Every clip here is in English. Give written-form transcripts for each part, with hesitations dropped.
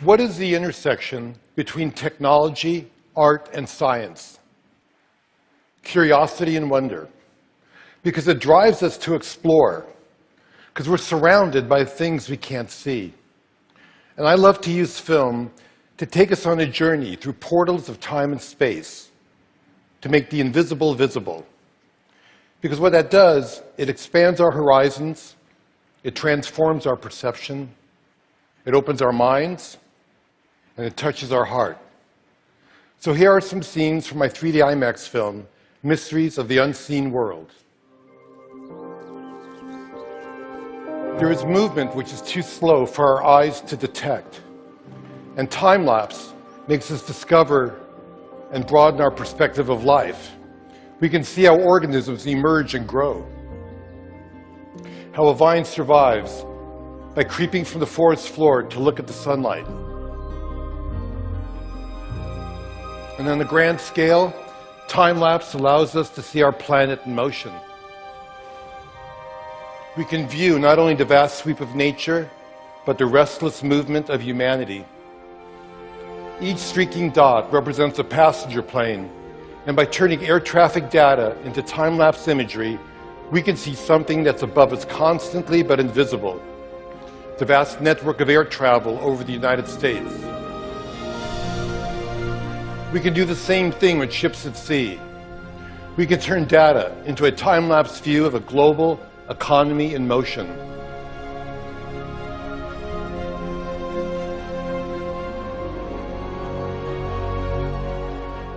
What is the intersection between technology, art, and science? Curiosity and wonder. Because it drives us to explore. Because we're surrounded by things we can't see. And I love to use film to take us on a journey through portals of time and space, to make the invisible visible. Because what that does, it expands our horizons, it transforms our perception, it opens our minds, and it touches our heart. So here are some scenes from my 3D IMAX film, Mysteries of the Unseen World. There is movement which is too slow for our eyes to detect. And time-lapse makes us discover and broaden our perspective of life. We can see how organisms emerge and grow. How a vine survives by creeping from the forest floor to look at the sunlight. And on the grand scale, time-lapse allows us to see our planet in motion. We can view not only the vast sweep of nature, but the restless movement of humanity. Each streaking dot represents a passenger plane, and by turning air traffic data into time-lapse imagery, we can see something that's above us constantly but invisible. The vast network of air travel over the United States. We can do the same thing with ships at sea. We can turn data into a time-lapse view of a global economy in motion.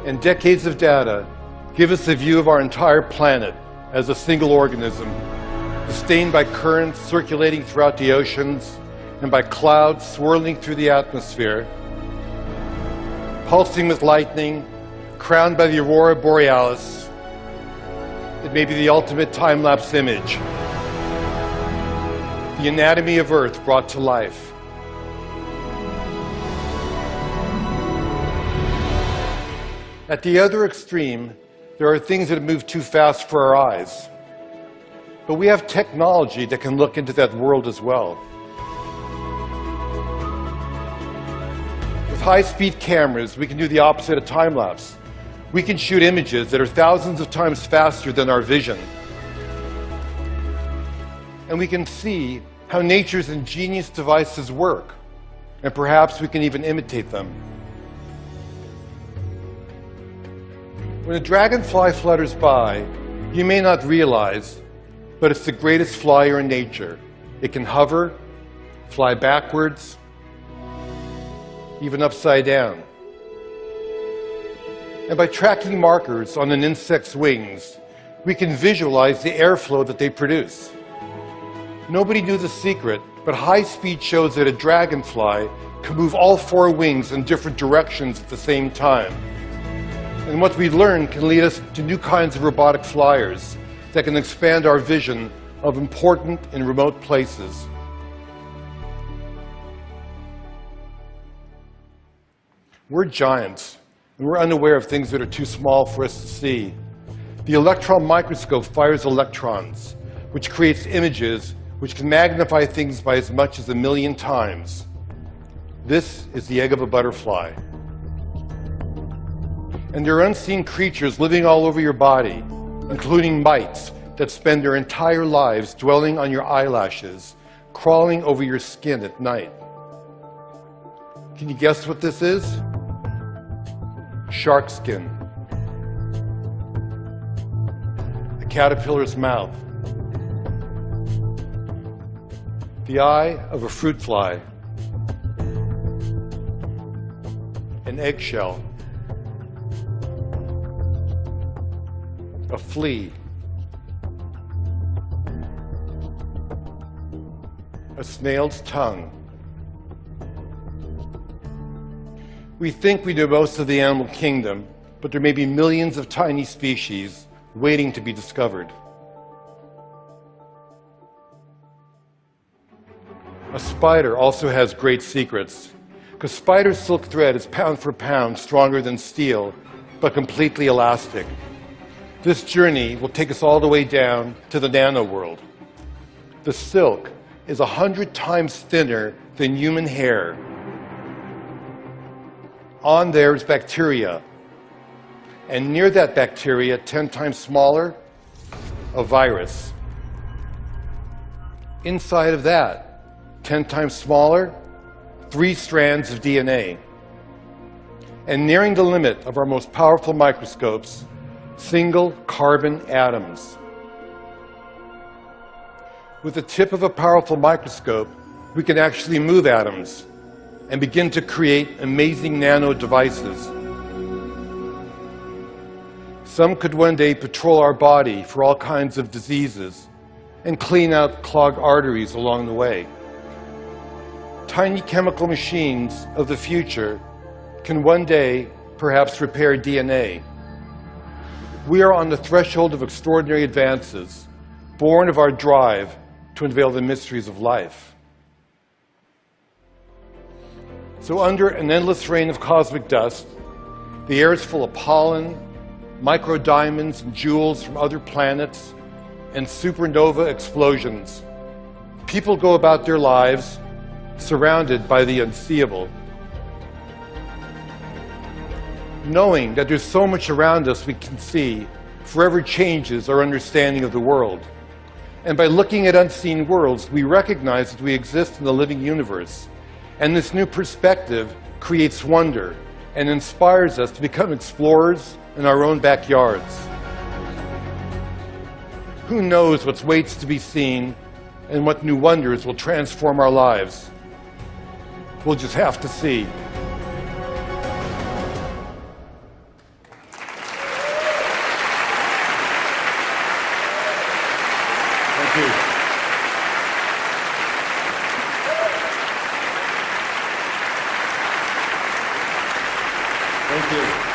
And decades of data give us a view of our entire planet as a single organism, sustained by currents circulating throughout the oceans and by clouds swirling through the atmosphere, pulsing with lightning, crowned by the aurora borealis. It may be the ultimate time-lapse image. The anatomy of Earth brought to life. At the other extreme, there are things that move too fast for our eyes. But we have technology that can look into that world as well. With high-speed cameras, we can do the opposite of time-lapse. We can shoot images that are thousands of times faster than our vision. And we can see how nature's ingenious devices work. And perhaps we can even imitate them. When a dragonfly flutters by, you may not realize, but it's the greatest flyer in nature. It can hover, fly backwards, even upside down. And by tracking markers on an insect's wings, we can visualize the airflow that they produce. Nobody knew the secret, but high speed shows that a dragonfly can move all four wings in different directions at the same time. And what we learn can lead us to new kinds of robotic flyers that can expand our vision of important and remote places. We're giants, and we're unaware of things that are too small for us to see. The electron microscope fires electrons, which creates images which can magnify things by as much as 1,000,000 times. This is the egg of a butterfly. And there are unseen creatures living all over your body, including mites that spend their entire lives dwelling on your eyelashes, crawling over your skin at night. Can you guess what this is? Shark skin. A caterpillar's mouth. The eye of a fruit fly. An eggshell. A flea. A snail's tongue. We think we know most of the animal kingdom, but there may be millions of tiny species waiting to be discovered. A spider also has great secrets, because spider silk thread is pound for pound stronger than steel, but completely elastic. This journey will take us all the way down to the nano world. The silk is 100 times thinner than human hair, On there is bacteria. And near that bacteria, 10 times smaller, a virus. Inside of that, 10 times smaller, 3 strands of DNA. And nearing the limit of our most powerful microscopes, single carbon atoms. With the tip of a powerful microscope, we can actually move atoms and begin to create amazing nano devices. Some could one day patrol our body for all kinds of diseases and clean out clogged arteries along the way. Tiny chemical machines of the future can one day perhaps repair DNA. We are on the threshold of extraordinary advances, born of our drive to unveil the mysteries of life. So under an endless rain of cosmic dust, the air is full of pollen, microdiamonds and jewels from other planets, and supernova explosions. People go about their lives surrounded by the unseeable, knowing that there's so much around us we can see forever changes our understanding of the world. And by looking at unseen worlds, we recognize that we exist in the living universe. And this new perspective creates wonder and inspires us to become explorers in our own backyards. Who knows what waits to be seen and what new wonders will transform our lives? We'll just have to see. Thank you. Thank you.